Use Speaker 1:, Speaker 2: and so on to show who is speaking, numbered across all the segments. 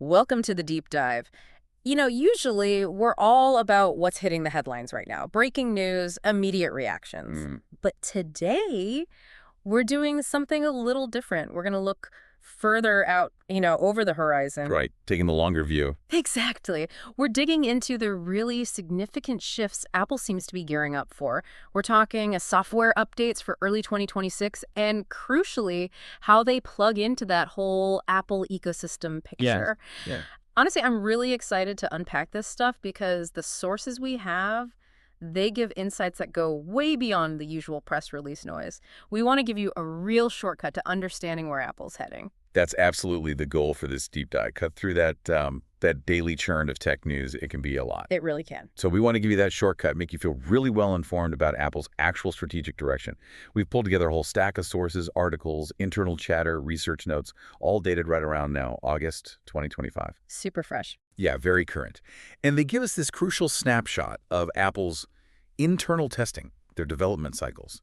Speaker 1: Welcome to the deep dive. Usually we're all about what's hitting the headlines right now. Breaking news, immediate reactions.
Speaker 2: Mm,
Speaker 1: But today, we're doing something a little different. We're going to look further out, over the horizon.
Speaker 2: right, taking the longer view.
Speaker 1: Exactly. We're digging into the really significant shifts Apple seems to be gearing up for. We're talking software updates for early 2026 and, crucially, how they plug into that whole Apple ecosystem
Speaker 2: Yeah,
Speaker 1: picture.
Speaker 2: yeah.
Speaker 1: Honestly, I'm really excited to unpack this stuff because the sources we have, they give insights that go way beyond the usual press release noise. We want to give you a real shortcut to understanding where Apple's heading.
Speaker 2: That's absolutely the goal for this deep dive. Cut through that daily churn of tech news. It can be a lot.
Speaker 1: It really can.
Speaker 2: So we want to give you that shortcut, make you feel really well informed about Apple's actual strategic direction. We've pulled together a whole stack of sources, articles, internal chatter, research notes, all dated right around now, August 2025.
Speaker 1: Super fresh.
Speaker 2: Yeah, very current. And they give us this crucial snapshot of Apple's internal testing, their development cycles,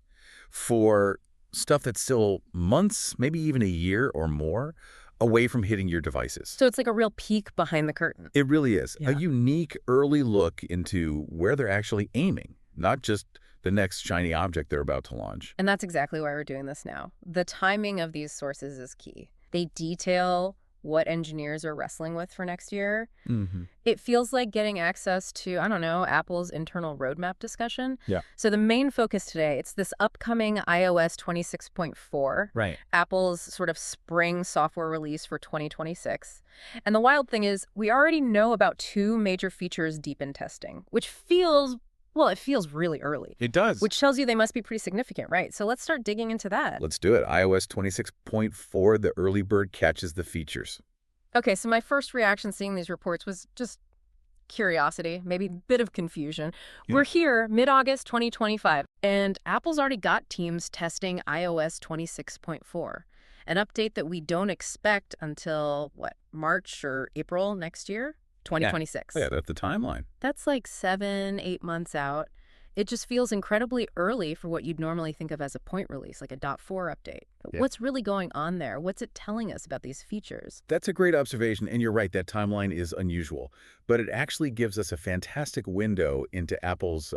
Speaker 2: for stuff that's still months, maybe even a year or more away from hitting your devices.
Speaker 1: So it's like a real peek behind the curtain.
Speaker 2: It really is.
Speaker 1: Yeah.
Speaker 2: A unique early look into where they're actually aiming, not just the next shiny object they're about to launch.
Speaker 1: And that's exactly why we're doing this now. The timing of these sources is key. They detail what engineers are wrestling with for next year.
Speaker 2: Mm-hmm.
Speaker 1: It feels like getting access to, I don't know, Apple's internal roadmap discussion.
Speaker 2: Yeah.
Speaker 1: So the main focus today, it's this upcoming iOS 26.4,
Speaker 2: Right.
Speaker 1: Apple's sort of spring software release for 2026. And the wild thing is, we already know about two major features deep in testing, which feels, well, it feels really early.
Speaker 2: It does.
Speaker 1: Which tells you they must be pretty significant, right? So let's start digging into that.
Speaker 2: Let's do it. iOS 26.4, the early bird catches the features.
Speaker 1: Okay, so my first reaction seeing these reports was just curiosity, maybe a bit of confusion.
Speaker 2: Yeah.
Speaker 1: We're here mid-August 2025, and Apple's already got teams testing iOS 26.4, an update that we don't expect until, March or April next year? 2026.
Speaker 2: Yeah, that's the timeline.
Speaker 1: That's like 7-8 months out. It just feels incredibly early for what you'd normally think of as a point release, like a .4 update.
Speaker 2: Yeah.
Speaker 1: What's really going on there? What's it telling us about these features?
Speaker 2: That's a great observation, and you're right, that timeline is unusual. But it actually gives us a fantastic window into Apple's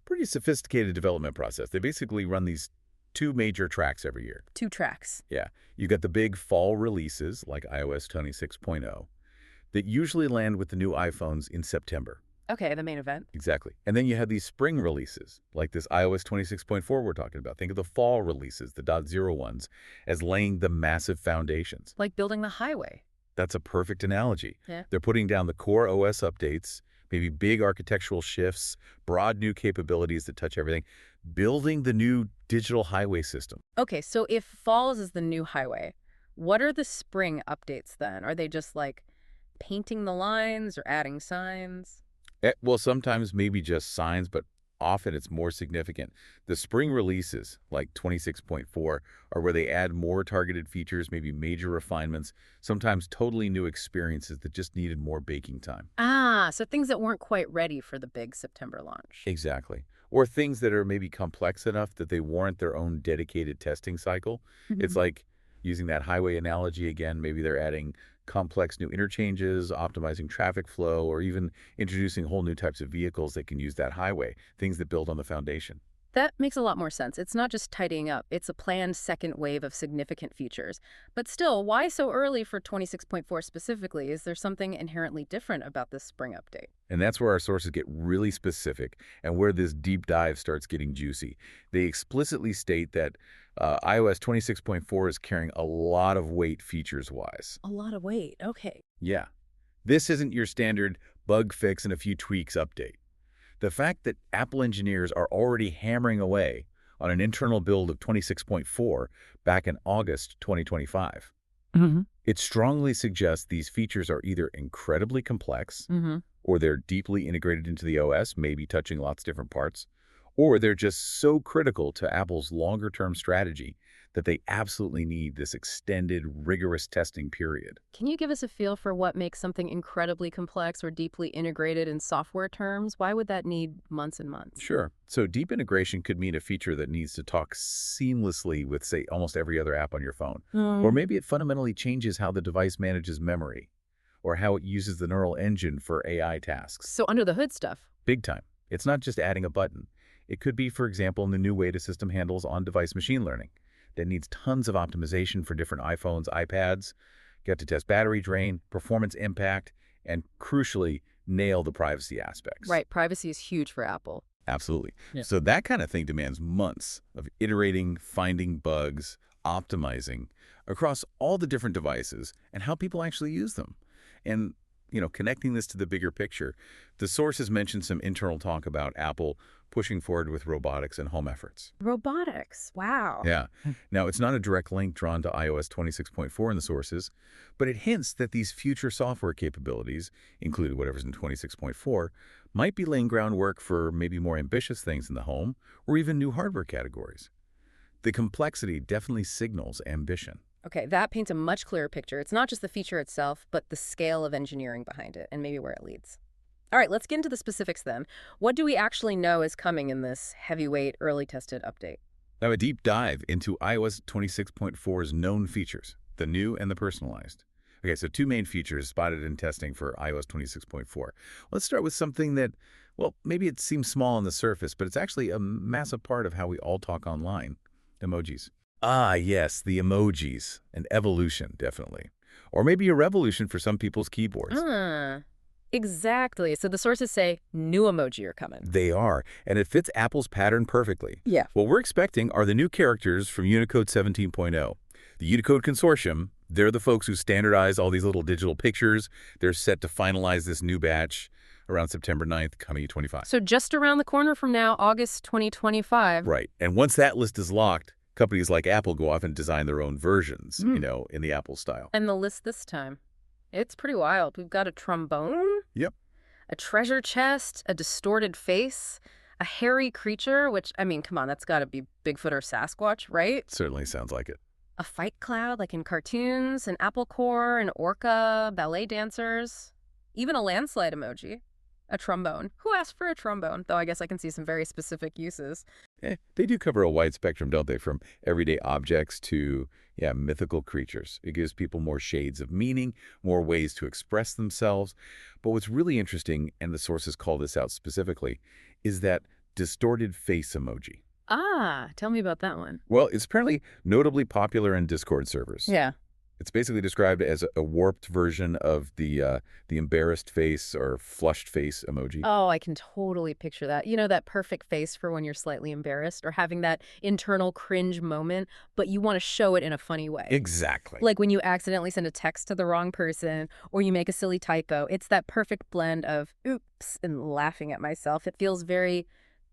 Speaker 2: pretty sophisticated development process. They basically run these two major tracks every year.
Speaker 1: 2 tracks.
Speaker 2: Yeah, you got the big fall releases, like iOS 26.0, that usually land with the new iPhones in September.
Speaker 1: Okay, the main event.
Speaker 2: Exactly. And then you have these spring releases, like this iOS 26.4 we're talking about. Think of the fall releases, the .0 ones, as laying the massive foundations.
Speaker 1: Like building the highway.
Speaker 2: That's a perfect analogy.
Speaker 1: Yeah.
Speaker 2: They're putting down the core OS updates, maybe big architectural shifts, broad new capabilities that touch everything, building the new digital highway system.
Speaker 1: Okay, so if falls is the new highway, what are the spring updates then? Are they just like painting the lines or adding signs?
Speaker 2: Well, sometimes maybe just signs, but often it's more significant. The spring releases, like 26.4, are where they add more targeted features, maybe major refinements, sometimes totally new experiences that just needed more baking time.
Speaker 1: Ah, so things that weren't quite ready for the big September launch.
Speaker 2: Exactly. Or things that are maybe complex enough that they warrant their own dedicated testing cycle. It's like, using that highway analogy again, maybe they're adding complex new interchanges, optimizing traffic flow, or even introducing whole new types of vehicles that can use that highway, things that build on the foundation.
Speaker 1: That makes a lot more sense. It's not just tidying up. It's a planned second wave of significant features. But still, why so early for 26.4 specifically? Is there something inherently different about this spring update?
Speaker 2: And that's where our sources get really specific and where this deep dive starts getting juicy. They explicitly state that iOS 26.4 is carrying a lot of weight features-wise.
Speaker 1: A lot of weight. Okay.
Speaker 2: Yeah. This isn't your standard bug fix and a few tweaks update. The fact that Apple engineers are already hammering away on an internal build of 26.4 back in August 2025, it strongly suggests these features are either incredibly complex, or they're deeply integrated into the OS, maybe touching lots of different parts, or they're just so critical to Apple's longer-term strategy that they absolutely need this extended, rigorous testing period.
Speaker 1: Can you give us a feel for what makes something incredibly complex or deeply integrated in software terms? Why would that need months and months?
Speaker 2: Sure. So deep integration could mean a feature that needs to talk seamlessly with, say, almost every other app on your phone. Or maybe it fundamentally changes how the device manages memory. or how it uses the neural engine for AI tasks.
Speaker 1: So under the hood stuff.
Speaker 2: Big time. It's not just adding a button. It could be, for example, in the new way the system handles on-device machine learning that needs tons of optimization for different iPhones, iPads, get to test battery drain, performance impact, and crucially, nail the privacy aspects.
Speaker 1: Right, privacy is huge for Apple.
Speaker 2: Absolutely.
Speaker 1: Yeah.
Speaker 2: So that kind of thing demands months of iterating, finding bugs, optimizing across all the different devices and how people actually use them. And, connecting this to the bigger picture, the source has mentioned some internal talk about Apple pushing forward with robotics and home efforts.
Speaker 1: Robotics. Wow.
Speaker 2: Yeah. Now, it's not a direct link drawn to iOS 26.4 in the sources, but it hints that these future software capabilities, including whatever's in 26.4, might be laying groundwork for maybe more ambitious things in the home or even new hardware categories. The complexity definitely signals ambition.
Speaker 1: Okay, that paints a much clearer picture. It's not just the feature itself, but the scale of engineering behind it and maybe where it leads. All right, let's get into the specifics then. What do we actually know is coming in this heavyweight, early tested update?
Speaker 2: Now, a deep dive into iOS 26.4's known features, the new and the personalized. Okay, so two main features spotted in testing for iOS 26.4. Let's start with something that, well, maybe it seems small on the surface, but it's actually a massive part of how we all talk online. Emojis. Ah, yes, the emojis. An evolution, definitely. Or maybe a revolution for some people's keyboards.
Speaker 1: Exactly. So the sources say new emoji are coming.
Speaker 2: They are, and it fits Apple's pattern perfectly.
Speaker 1: Yeah.
Speaker 2: What we're expecting are the new characters from Unicode 17.0. The Unicode Consortium, they're the folks who standardize all these little digital pictures. They're set to finalize this new batch around September 9th, coming 25.
Speaker 1: So just around the corner from now, August 2025.
Speaker 2: Right. And once that list is locked, companies like Apple go off and design their own versions, in the Apple style.
Speaker 1: And the list this time, it's pretty wild. We've got a trombone.
Speaker 2: Yep.
Speaker 1: A treasure chest, a distorted face, a hairy creature, which, come on, that's got to be Bigfoot or Sasquatch, right?
Speaker 2: Certainly sounds like it.
Speaker 1: A fight cloud like in cartoons, an apple core, an orca, ballet dancers, even a landslide emoji. A trombone. Who asked for a trombone? Though I guess I can see some very specific uses.
Speaker 2: They do cover a wide spectrum, don't they? From everyday objects to, mythical creatures. It gives people more shades of meaning, more ways to express themselves. But what's really interesting, and the sources call this out specifically, is that distorted face emoji.
Speaker 1: Ah, tell me about that one.
Speaker 2: Well, it's apparently notably popular in Discord servers.
Speaker 1: Yeah.
Speaker 2: It's basically described as a warped version of the embarrassed face or flushed face emoji.
Speaker 1: Oh, I can totally picture that. You know, that perfect face for when you're slightly embarrassed or having that internal cringe moment, but you want to show it in a funny way.
Speaker 2: Exactly.
Speaker 1: Like when you accidentally send a text to the wrong person or you make a silly typo. It's that perfect blend of oops and laughing at myself. It feels very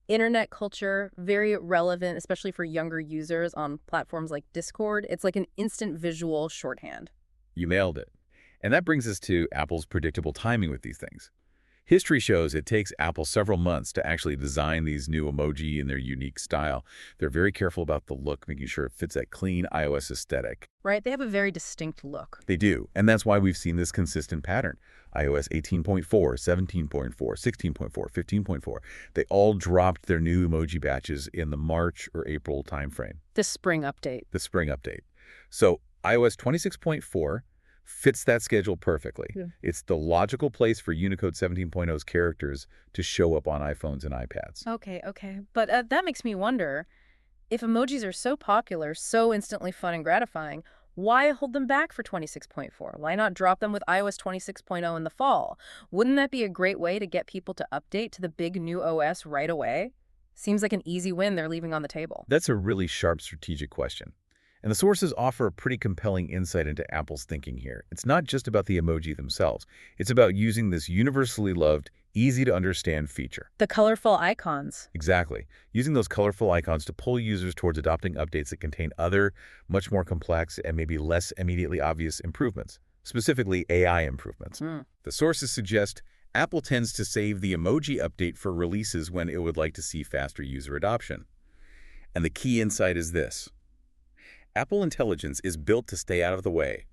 Speaker 1: internet culture, very relevant, especially for younger users on platforms like Discord. It's like an instant visual shorthand.
Speaker 2: You nailed it. And that brings us to Apple's predictable timing with these things. History shows it takes Apple several months to actually design these new emoji in their unique style. They're very careful about the look, making sure it fits that clean iOS aesthetic.
Speaker 1: Right? They have a very distinct look.
Speaker 2: They do, and that's why we've seen this consistent pattern. iOS 18.4, 17.4, 16.4, 15.4. They all dropped their new emoji batches in the March or April timeframe.
Speaker 1: The spring update.
Speaker 2: The spring update. So iOS 26.4 fits that schedule perfectly. Yeah. It's the logical place for Unicode 17.0's characters to show up on iPhones and iPads.
Speaker 1: Okay. But that makes me wonder, if emojis are so popular, so instantly fun and gratifying, why hold them back for 26.4? Why not drop them with iOS 26.0 in the fall? Wouldn't that be a great way to get people to update to the big new OS right away? Seems like an easy win they're leaving on the table.
Speaker 2: That's a really sharp strategic question. And the sources offer a pretty compelling insight into Apple's thinking here. It's not just about the emoji themselves. It's about using this universally loved, easy-to-understand feature.
Speaker 1: The colorful icons.
Speaker 2: Exactly. Using those colorful icons to pull users towards adopting updates that contain other, much more complex and maybe less immediately obvious improvements, specifically AI improvements. The sources suggest Apple tends to save the emoji update for releases when it would like to see faster user adoption. And the key insight is this. Apple Intelligence is built to stay out of the way,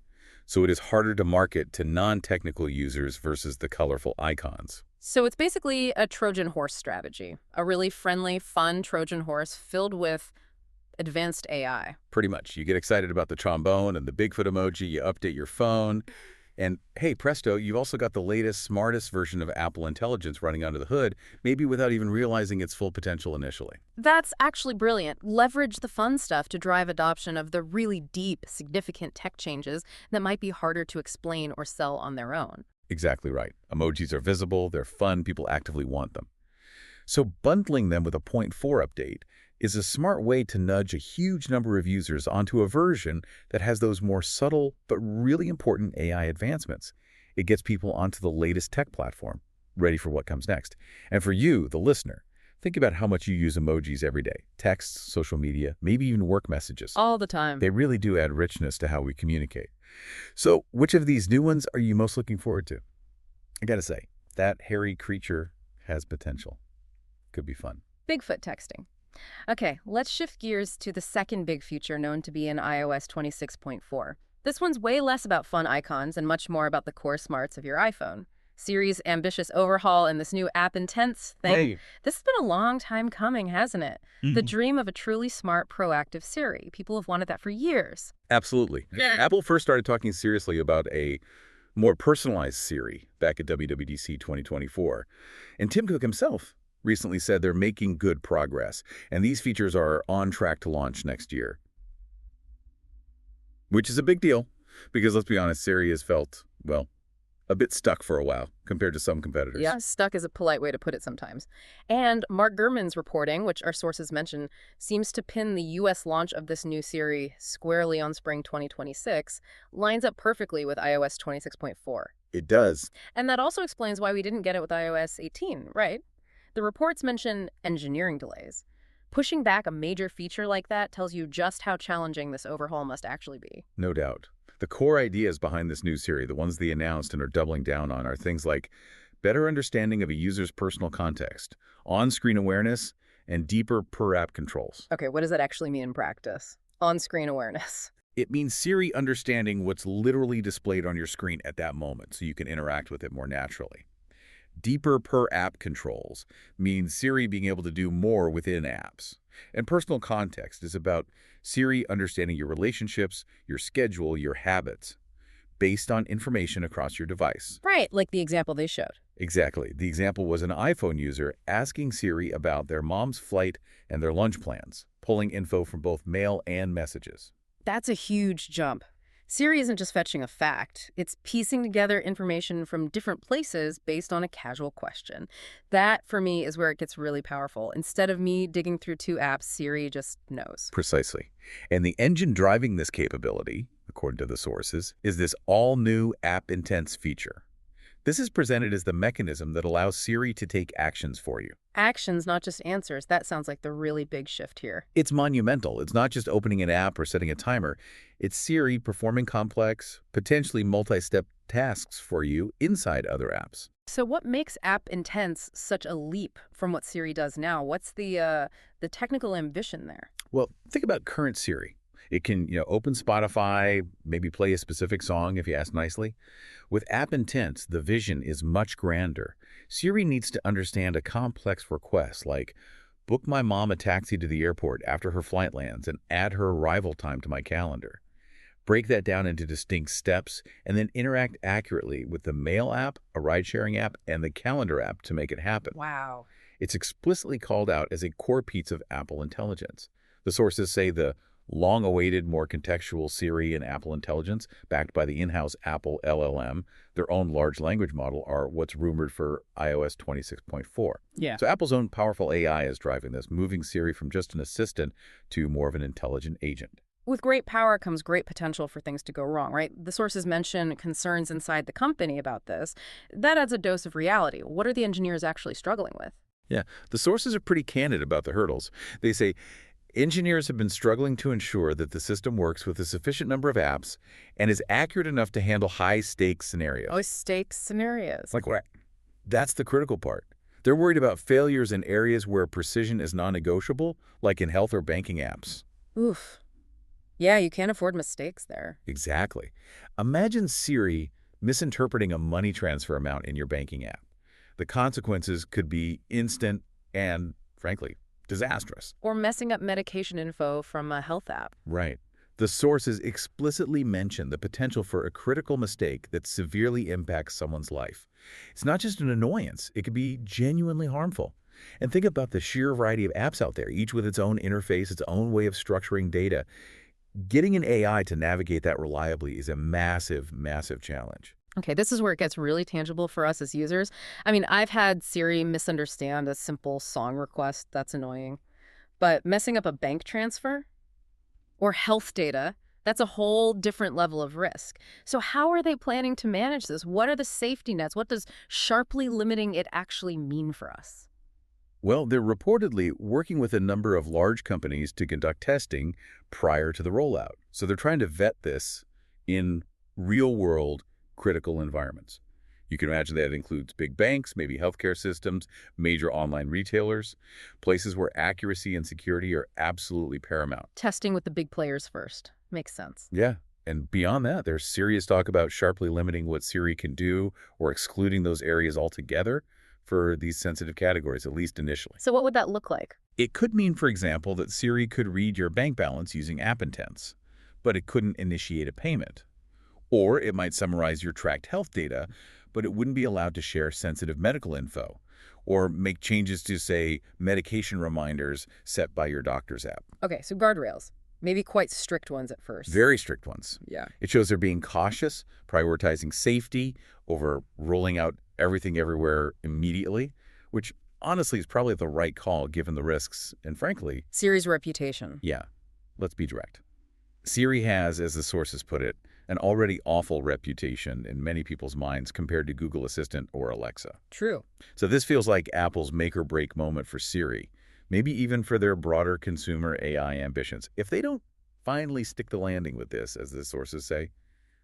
Speaker 2: so it is harder to market to non-technical users versus the colorful icons.
Speaker 1: So it's basically a Trojan horse strategy, a really friendly, fun Trojan horse filled with advanced AI.
Speaker 2: Pretty much. You get excited about the trombone and the Bigfoot emoji, you update your phone, And hey, presto, you've also got the latest, smartest version of Apple Intelligence running under the hood, maybe without even realizing its full potential initially.
Speaker 1: That's actually brilliant. Leverage the fun stuff to drive adoption of the really deep, significant tech changes that might be harder to explain or sell on their own.
Speaker 2: Exactly right. Emojis are visible, they're fun, people actively want them. So bundling them with a point 4 update is a smart way to nudge a huge number of users onto a version that has those more subtle but really important AI advancements. It gets people onto the latest tech platform, ready for what comes next. And for you, the listener, think about how much you use emojis every day. Texts, social media, maybe even work messages.
Speaker 1: All the time.
Speaker 2: They really do add richness to how we communicate. So which of these new ones are you most looking forward to? I gotta say, that hairy creature has potential. Could be fun.
Speaker 1: Bigfoot texting. Okay, let's shift gears to the second big feature known to be in iOS 26.4. This one's way less about fun icons and much more about the core smarts of your iPhone. Siri's ambitious overhaul and this new app intense thing.
Speaker 2: Hey.
Speaker 1: This has been a long time coming, hasn't it? The dream of a truly smart, proactive Siri. People have wanted that for years.
Speaker 2: Absolutely. Apple first started talking seriously about a more personalized Siri back at WWDC 2024. And Tim Cook himself recently said they're making good progress, and these features are on track to launch next year. Which is a big deal, because let's be honest, Siri has felt, well, a bit stuck for a while compared to some competitors.
Speaker 1: Yeah, stuck is a polite way to put it sometimes. And Mark Gurman's reporting, which our sources mention, seems to pin the U.S. launch of this new Siri squarely on spring 2026, lines up perfectly with iOS 26.4.
Speaker 2: It does.
Speaker 1: And that also explains why we didn't get it with iOS 18, right? The reports mention engineering delays. Pushing back a major feature like that tells you just how challenging this overhaul must actually be.
Speaker 2: No doubt. The core ideas behind this new Siri, the ones they announced and are doubling down on, are things like better understanding of a user's personal context, on-screen awareness, and deeper per-app controls.
Speaker 1: Okay, what does that actually mean in practice? On-screen awareness.
Speaker 2: It means Siri understanding what's literally displayed on your screen at that moment so you can interact with it more naturally. Deeper per-app controls means Siri being able to do more within apps. And personal context is about Siri understanding your relationships, your schedule, your habits, based on information across your device.
Speaker 1: Right, like the example they showed.
Speaker 2: Exactly. The example was an iPhone user asking Siri about their mom's flight and their lunch plans, pulling info from both mail and messages.
Speaker 1: That's a huge jump. Siri isn't just fetching a fact. It's piecing together information from different places based on a casual question. That, for me, is where it gets really powerful. Instead of me digging through two apps, Siri just knows.
Speaker 2: Precisely. And the engine driving this capability, according to the sources, is this all-new App Intense feature. This is presented as the mechanism that allows Siri to take actions for you.
Speaker 1: Actions, not just answers. That sounds like the really big shift here.
Speaker 2: It's monumental. It's not just opening an app or setting a timer. It's Siri performing complex, potentially multi-step tasks for you inside other apps.
Speaker 1: So what makes App Intense such a leap from what Siri does now? What's the technical ambition there?
Speaker 2: Well, think about current Siri. It can, open Spotify, maybe play a specific song if you ask nicely. With App Intense, the vision is much grander. Siri needs to understand a complex request like, book my mom a taxi to the airport after her flight lands and add her arrival time to my calendar. Break that down into distinct steps, and then interact accurately with the Mail app, a ride-sharing app, and the Calendar app to make it happen.
Speaker 1: Wow.
Speaker 2: It's explicitly called out as a core piece of Apple Intelligence. The sources say the long-awaited, more contextual Siri and Apple Intelligence, backed by the in-house Apple LLM, their own large language model, are what's rumored for iOS 26.4.
Speaker 1: Yeah.
Speaker 2: So Apple's own powerful AI is driving this, moving Siri from just an assistant to more of an intelligent agent.
Speaker 1: With great power comes great potential for things to go wrong, right? The sources mention concerns inside the company about this. That adds a dose of reality. What are the engineers actually struggling with?
Speaker 2: Yeah, the sources are pretty candid about the hurdles. They say, engineers have been struggling to ensure that the system works with a sufficient number of apps and is accurate enough to handle high-stakes scenarios.
Speaker 1: Oh, stakes scenarios.
Speaker 2: Like what? That's the critical part. They're worried about failures in areas where precision is non-negotiable, like in health or banking apps.
Speaker 1: Oof. Yeah, you can't afford mistakes there.
Speaker 2: Exactly. Imagine Siri misinterpreting a money transfer amount in your banking app. The consequences could be instant and, frankly, disastrous.
Speaker 1: Or messing up medication info from a health app.
Speaker 2: Right. The sources explicitly mention the potential for a critical mistake that severely impacts someone's life. It's not just an annoyance, it could be genuinely harmful. And think about the sheer variety of apps out there, each with its own interface, its own way of structuring data. Getting an AI to navigate that reliably is a massive, massive challenge.
Speaker 1: Okay, this is where it gets really tangible for us as users. I mean, I've had Siri misunderstand a simple song request. That's annoying. But messing up a bank transfer or health data, that's a whole different level of risk. So how are they planning to manage this? What are the safety nets? What does sharply limiting it actually mean for us?
Speaker 2: Well, they're reportedly working with a number of large companies to conduct testing prior to the rollout. So they're trying to vet this in real-world critical environments. You can imagine that includes big banks, maybe healthcare systems, major online retailers, places where accuracy and security are absolutely paramount.
Speaker 1: Testing with the big players first. Makes sense.
Speaker 2: Yeah, and beyond that, there's serious talk about sharply limiting what Siri can do or excluding those areas altogether for these sensitive categories, at least initially.
Speaker 1: So what would that look like?
Speaker 2: It could mean, for example, that Siri could read your bank balance using app intents, but it couldn't initiate a payment. Or it might summarize your tracked health data, but it wouldn't be allowed to share sensitive medical info or make changes to, say, medication reminders set by your doctor's app.
Speaker 1: Okay, so guardrails. Maybe quite strict ones at first.
Speaker 2: Very strict ones.
Speaker 1: Yeah.
Speaker 2: It shows they're being cautious, prioritizing safety over rolling out everything everywhere immediately, which honestly is probably the right call given the risks. And frankly,
Speaker 1: Siri's reputation.
Speaker 2: yeah, let's be direct. Siri has, as the sources put it, an already awful reputation in many people's minds compared to Google Assistant or Alexa.
Speaker 1: True.
Speaker 2: So this feels like Apple's make-or-break moment for Siri, maybe even for their broader consumer AI ambitions. If they don't finally stick the landing with this, as the sources say,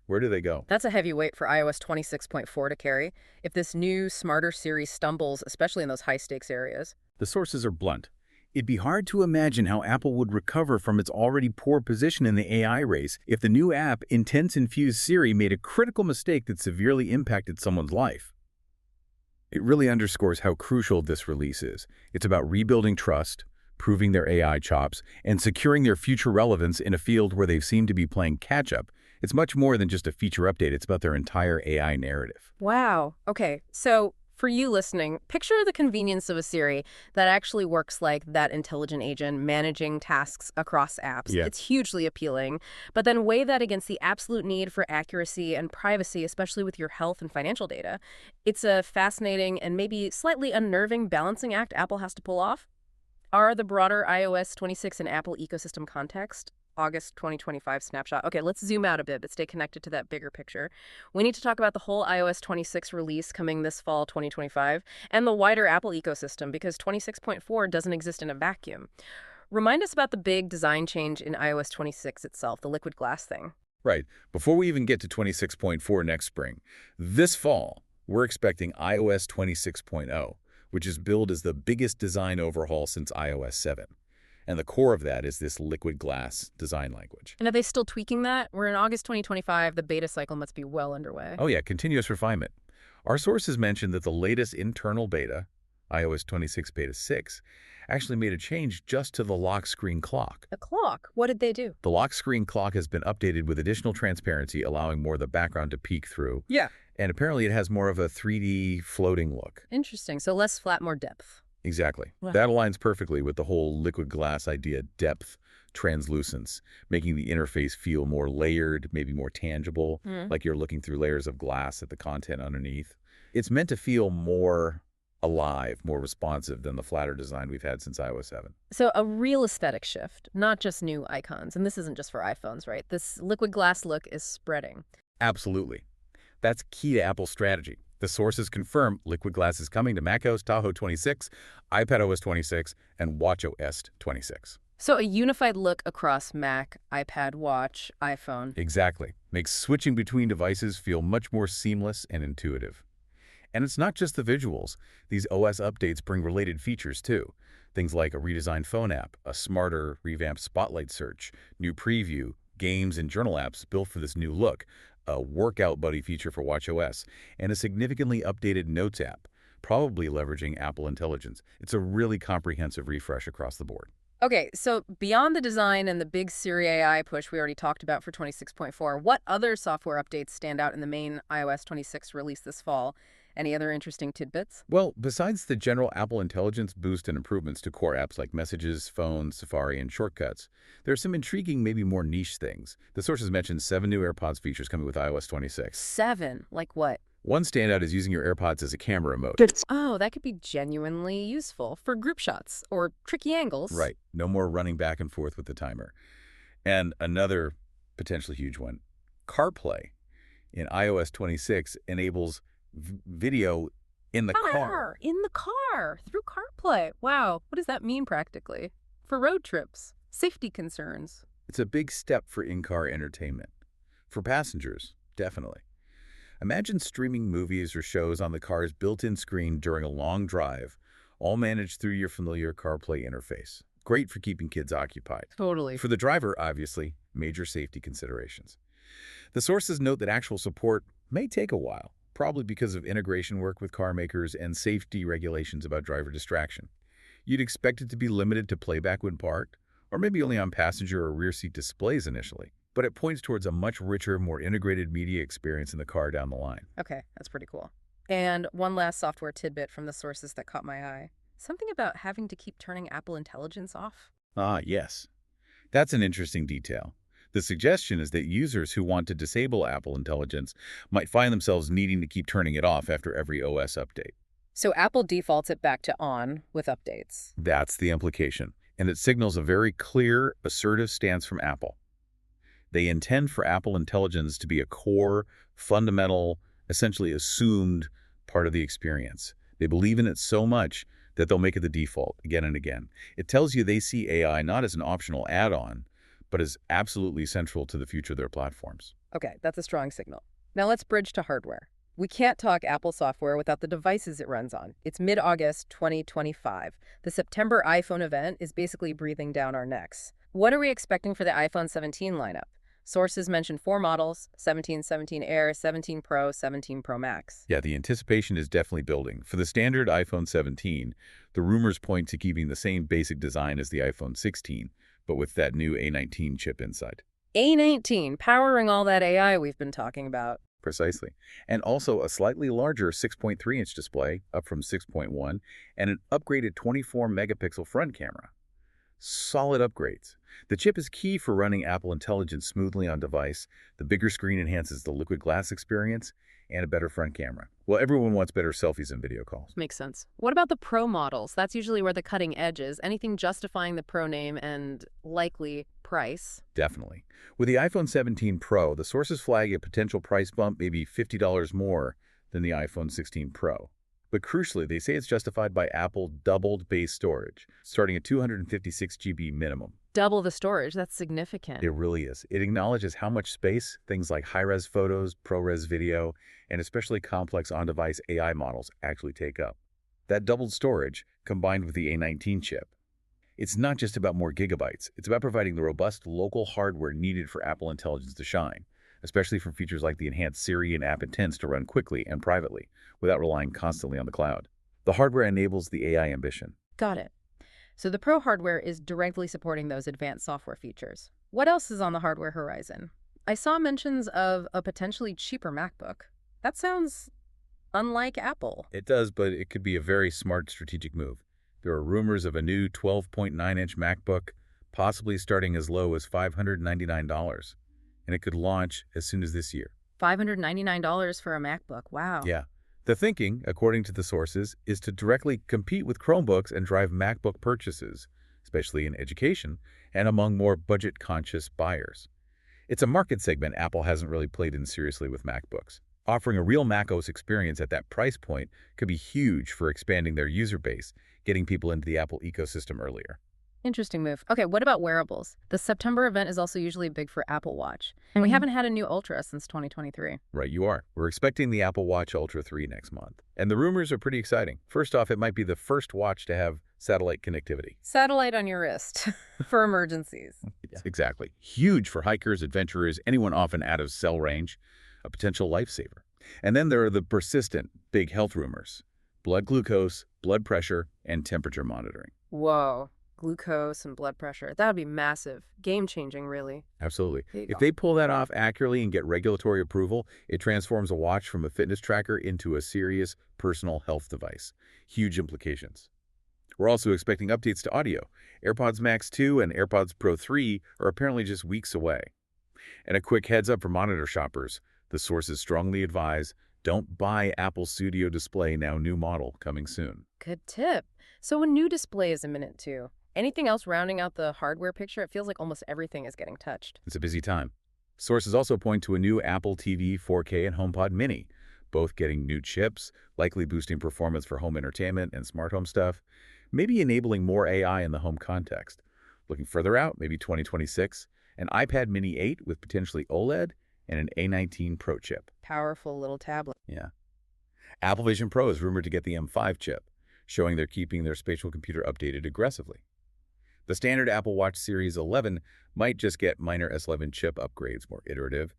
Speaker 2: where do they go?
Speaker 1: That's a heavy weight for iOS 26.4 to carry. If this new, smarter Siri stumbles, especially in those high-stakes areas.
Speaker 2: The sources are blunt. It'd be hard to imagine how Apple would recover from its already poor position in the AI race if the new app, Intense-Infused Siri, made a critical mistake that severely impacted someone's life. It really underscores how crucial this release is. It's about rebuilding trust, proving their AI chops, and securing their future relevance in a field where they've seemed to be playing catch-up. It's much more than just a feature update. It's about their entire AI narrative.
Speaker 1: Wow. Okay, so for you listening, picture the convenience of a Siri that actually works like that intelligent agent managing tasks across apps.
Speaker 2: Yeah.
Speaker 1: It's hugely appealing, but then weigh that against the absolute need for accuracy and privacy, especially with your health and financial data. It's a fascinating and maybe slightly unnerving balancing act Apple has to pull off. Are the broader iOS 26 and Apple ecosystem context? August 2025 snapshot. Okay, let's zoom out a bit, but stay connected to that bigger picture. We need to talk about the whole iOS 26 release coming this fall 2025 and the wider Apple ecosystem because 26.4 doesn't exist in a vacuum. Remind us about the big design change in iOS 26 itself, the liquid glass thing.
Speaker 2: Right. Before we even get to 26.4 next spring, this fall, we're expecting iOS 26.0, which is billed as the biggest design overhaul since iOS 7. And the core of that is this liquid glass design language.
Speaker 1: And are they still tweaking that? We're in August 2025. The beta cycle must be well underway.
Speaker 2: Oh yeah, continuous refinement. Our sources mentioned that the latest internal beta, iOS 26 Beta 6, actually made a change just to the lock screen clock.
Speaker 1: The clock? What did they do?
Speaker 2: The lock screen clock has been updated with additional transparency, allowing more of the background to peek through.
Speaker 1: Yeah.
Speaker 2: And apparently it has more of a 3D floating look.
Speaker 1: Interesting. So less flat, more depth.
Speaker 2: Exactly.
Speaker 1: Wow.
Speaker 2: That aligns perfectly with the whole liquid glass idea, depth, translucence, making the interface feel more layered, maybe more tangible, like you're looking through layers of glass at the content underneath. It's meant to feel more alive, more responsive than the flatter design we've had since iOS 7.
Speaker 1: So a real aesthetic shift, not just new icons. And this isn't just for iPhones, right? This liquid glass look is spreading.
Speaker 2: Absolutely. That's key to Apple's strategy. The sources confirm liquid glass is coming to macOS Tahoe 26, iPadOS 26, and watchOS 26.
Speaker 1: So a unified look across Mac, iPad, Watch, iPhone.
Speaker 2: Exactly. Makes switching between devices feel much more seamless and intuitive. And it's not just the visuals. These OS updates bring related features too. Things like a redesigned phone app, a smarter, revamped Spotlight search, new preview, games and journal apps built for this new look, a workout buddy feature for watchOS, and a significantly updated Notes app, probably leveraging Apple Intelligence. It's a really comprehensive refresh across the board.
Speaker 1: Okay, so beyond the design and the big Siri AI push we already talked about for 26.4, what other software updates stand out in the main iOS 26 release this fall? Any other interesting tidbits?
Speaker 2: Well, besides the general Apple Intelligence boost and improvements to core apps like Messages, Phone, Safari, and Shortcuts, there are some intriguing, maybe more niche things. The sources mentioned 7 new AirPods features coming with iOS 26.
Speaker 1: 7? Like what?
Speaker 2: One standout is using your AirPods as a camera mode.
Speaker 1: Oh, that could be genuinely useful for group shots or tricky angles.
Speaker 2: Right. No more running back and forth with the timer. And another potentially huge one, CarPlay in iOS 26 enables video in the car.
Speaker 1: In the car, through CarPlay. Wow, what does that mean practically? For road trips, safety concerns.
Speaker 2: It's a big step for in-car entertainment. For passengers, definitely. Imagine streaming movies or shows on the car's built-in screen during a long drive, all managed through your familiar CarPlay interface. Great for keeping kids occupied.
Speaker 1: Totally.
Speaker 2: For the driver, obviously, major safety considerations. The sources note that actual support may take a while, probably because of integration work with car makers and safety regulations about driver distraction. You'd expect it to be limited to playback when parked, or maybe only on passenger or rear seat displays initially. But it points towards a much richer, more integrated media experience in the car down the line.
Speaker 1: Okay, that's pretty cool. And one last software tidbit from the sources that caught my eye. Something about having to keep turning Apple Intelligence off.
Speaker 2: Ah, yes. That's an interesting detail. The suggestion is that users who want to disable Apple Intelligence might find themselves needing to keep turning it off after every OS update.
Speaker 1: So Apple defaults it back to on with updates.
Speaker 2: That's the implication, and it signals a very clear, assertive stance from Apple. They intend for Apple Intelligence to be a core, fundamental, essentially assumed part of the experience. They believe in it so much that they'll make it the default again and again. It tells you they see AI not as an optional add-on, but as absolutely central to the future of their platforms.
Speaker 1: Okay, that's a strong signal. Now let's bridge to hardware. We can't talk Apple software without the devices it runs on. It's mid-August 2025. The September iPhone event is basically breathing down our necks. What are we expecting for the iPhone 17 lineup? Sources mention 4 models: 17, 17 Air, 17 Pro, 17 Pro Max.
Speaker 2: Yeah, the anticipation is definitely building. For the standard iPhone 17, the rumors point to keeping the same basic design as the iPhone 16, but with that new A19 chip inside.
Speaker 1: A19, powering all that AI we've been talking about.
Speaker 2: Precisely. And also a slightly larger 6.3-inch display, up from 6.1, and an upgraded 24-megapixel front camera. Solid upgrades. The chip is key for running Apple Intelligence smoothly on device. The bigger screen enhances the liquid glass experience and a better front camera. Well, everyone wants better selfies and video calls.
Speaker 1: Makes sense. What about the Pro models? That's usually where the cutting edge is. Anything justifying the Pro name and likely price?
Speaker 2: Definitely. With the iPhone 17 Pro, the sources flag a potential price bump maybe $50 more than the iPhone 16 Pro. But crucially, they say it's justified by Apple doubled base storage, starting at 256 GB minimum.
Speaker 1: Double the storage. That's significant.
Speaker 2: It really is. It acknowledges how much space things like high-res photos, ProRes video, and especially complex on-device AI models actually take up. That doubled storage, combined with the A19 chip, it's not just about more gigabytes. It's about providing the robust local hardware needed for Apple Intelligence to shine, especially for features like the enhanced Siri and app intents to run quickly and privately, without relying constantly on the cloud. The hardware enables the AI ambition.
Speaker 1: Got it. So the Pro hardware is directly supporting those advanced software features. What else is on the hardware horizon? I saw mentions of a potentially cheaper MacBook. That sounds unlike Apple.
Speaker 2: It does, but it could be a very smart strategic move. There are rumors of a new 12.9-inch MacBook, possibly starting as low as $599, and it could launch as soon as this year.
Speaker 1: $599 for a MacBook. Wow.
Speaker 2: Yeah. The thinking, according to the sources, is to directly compete with Chromebooks and drive MacBook purchases, especially in education and among more budget-conscious buyers. It's a market segment Apple hasn't really played in seriously with MacBooks. Offering a real macOS experience at that price point could be huge for expanding their user base, getting people into the Apple ecosystem earlier.
Speaker 1: Interesting move. Okay, what about wearables? The September event is also usually big for Apple Watch, and we haven't had a new Ultra since 2023.
Speaker 2: Right, you are. We're expecting the Apple Watch Ultra 3 next month. And the rumors are pretty exciting. First off, it might be the first watch to have satellite connectivity.
Speaker 1: Satellite on your wrist for emergencies.
Speaker 2: Yeah. Exactly. Huge for hikers, adventurers, anyone often out of cell range, a potential lifesaver. And then there are the persistent big health rumors: blood glucose, blood pressure, and temperature monitoring.
Speaker 1: Whoa. glucose and blood pressure. That would be massive. Game-changing, really.
Speaker 2: Absolutely.
Speaker 1: There you
Speaker 2: If
Speaker 1: go.
Speaker 2: they pull that off accurately and get regulatory approval, it transforms a watch from a fitness tracker into a serious personal health device. Huge implications. We're also expecting updates to audio. AirPods Max 2 and AirPods Pro 3 are apparently just weeks away. And a quick heads up for monitor shoppers. The sources strongly advise, don't buy Apple Studio Display, now new model, coming soon.
Speaker 1: Good tip. So a new display is imminent, too. Anything else rounding out the hardware picture? It feels like almost everything is getting touched.
Speaker 2: It's a busy time. Sources also point to a new Apple TV 4K and HomePod Mini, both getting new chips, likely boosting performance for home entertainment and smart home stuff, maybe enabling more AI in the home context. Looking further out, maybe 2026, an iPad Mini 8 with potentially OLED and an A19 Pro chip.
Speaker 1: Powerful little tablet.
Speaker 2: Yeah. Apple Vision Pro is rumored to get the M5 chip, showing they're keeping their spatial computer updated aggressively. The standard Apple Watch Series 11 might just get minor S11 chip upgrades, more iterative.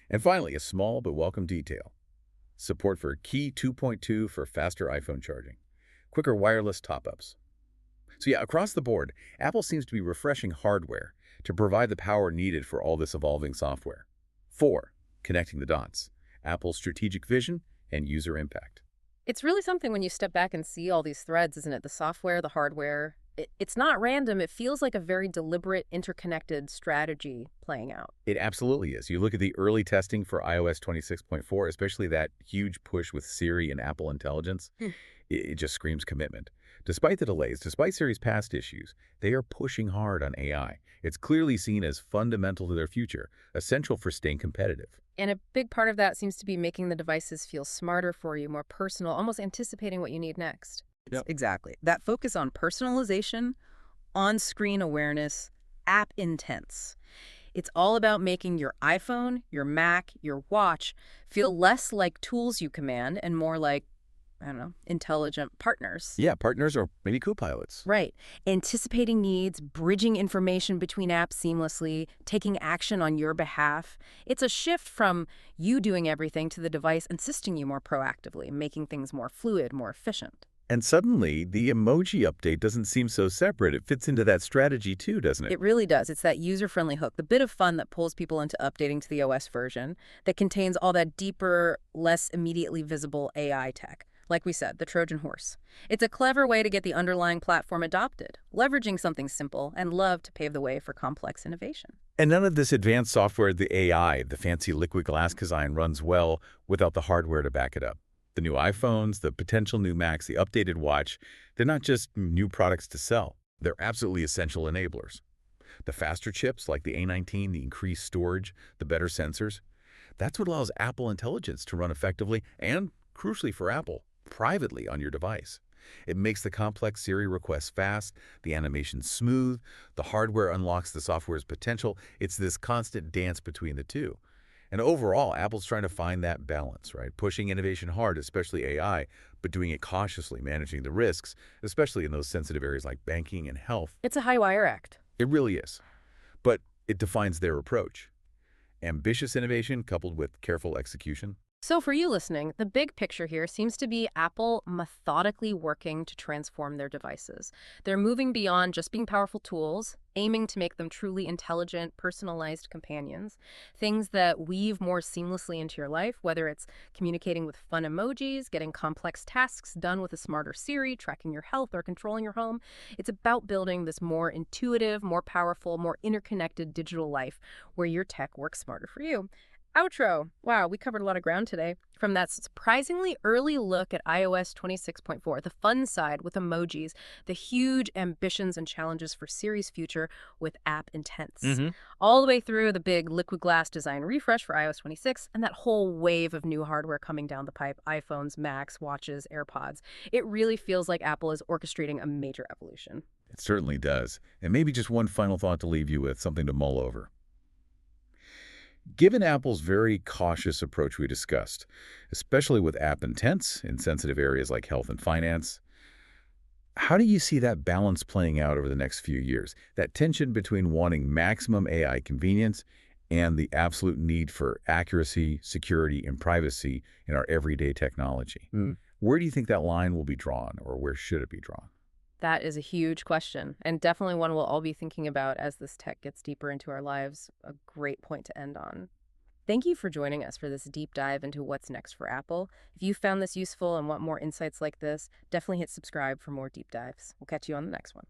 Speaker 2: And finally, a small but welcome detail. Support for Key 2.2 for faster iPhone charging. Quicker wireless top-ups. So yeah, across the board, Apple seems to be refreshing hardware to provide the power needed for all this evolving software. 4. Connecting the dots. Apple's strategic vision and user impact.
Speaker 1: It's really something when you step back and see all these threads, isn't it? The software, the hardware. It's not random. It feels like a very deliberate, interconnected strategy playing out.
Speaker 2: It absolutely is. You look at the early testing for iOS 26.4, especially that huge push with Siri and Apple Intelligence, it just screams commitment. Despite the delays, despite Siri's past issues, they are pushing hard on AI. It's clearly seen as fundamental to their future, essential for staying competitive.
Speaker 1: And a big part of that seems to be making the devices feel smarter for you, more personal, almost anticipating what you need next.
Speaker 2: Yep.
Speaker 3: Exactly. That focus on personalization, on-screen awareness, app intents.
Speaker 1: It's all about making your iPhone, your Mac, your watch feel less like tools you command and more like, I don't know, intelligent partners.
Speaker 2: Yeah, partners or maybe co-pilots.
Speaker 1: Right. Anticipating needs, bridging information between apps seamlessly, taking action on your behalf. It's a shift from you doing everything to the device assisting you more proactively, making things more fluid, more efficient.
Speaker 2: And suddenly, the emoji update doesn't seem so separate. It fits into that strategy too, doesn't it?
Speaker 1: It really does. It's that user-friendly hook, the bit of fun that pulls people into updating to the OS version that contains all that deeper, less immediately visible AI tech. Like we said, the Trojan horse. It's a clever way to get the underlying platform adopted, leveraging something simple and love to pave the way for complex innovation.
Speaker 2: And none of this advanced software, the AI, the fancy liquid glass design runs well without the hardware to back it up. The new iPhones, the potential new Macs, the updated watch, they're not just new products to sell. They're absolutely essential enablers. The faster chips like the A19, the increased storage, the better sensors, that's what allows Apple Intelligence to run effectively and, crucially for Apple, privately on your device. It makes the complex Siri requests fast, the animation smooth, the hardware unlocks the software's potential. It's this constant dance between the two. And overall, Apple's trying to find that balance, right? Pushing innovation hard, especially AI, but doing it cautiously, managing the risks, especially in those sensitive areas like banking and health.
Speaker 1: It's a high-wire act.
Speaker 2: It really is. But it defines their approach. Ambitious innovation coupled with careful execution.
Speaker 1: So for you listening, the big picture here seems to be Apple methodically working to transform their devices. They're moving beyond just being powerful tools, aiming to make them truly intelligent, personalized companions, things that weave more seamlessly into your life, whether it's communicating with fun emojis, getting complex tasks done with a smarter Siri, tracking your health, or controlling your home. It's about building this more intuitive, more powerful, more interconnected digital life where your tech works smarter for you. Outro. Wow, we covered a lot of ground today. From that surprisingly early look at iOS 26.4, the fun side with emojis, the huge ambitions and challenges for Siri's future with app intents, all the way through the big liquid glass design refresh for iOS 26, and that whole wave of new hardware coming down the pipe, iPhones, Macs, watches, AirPods. It really feels like Apple is orchestrating a major evolution.
Speaker 2: It certainly does. And maybe just one final thought to leave you with, something to mull over. Given Apple's very cautious approach we discussed, especially with app intents in sensitive areas like health and finance, how do you see that balance playing out over the next few years? That tension between wanting maximum AI convenience and the absolute need for accuracy, security, and privacy in our everyday technology. Where do you think that line will be drawn, or where should it be drawn?
Speaker 1: That is a huge question, and definitely one we'll all be thinking about as this tech gets deeper into our lives. A great point to end on. Thank you for joining us for this deep dive into what's next for Apple. If you found this useful and want more insights like this, definitely hit subscribe for more deep dives. We'll catch you on the next one.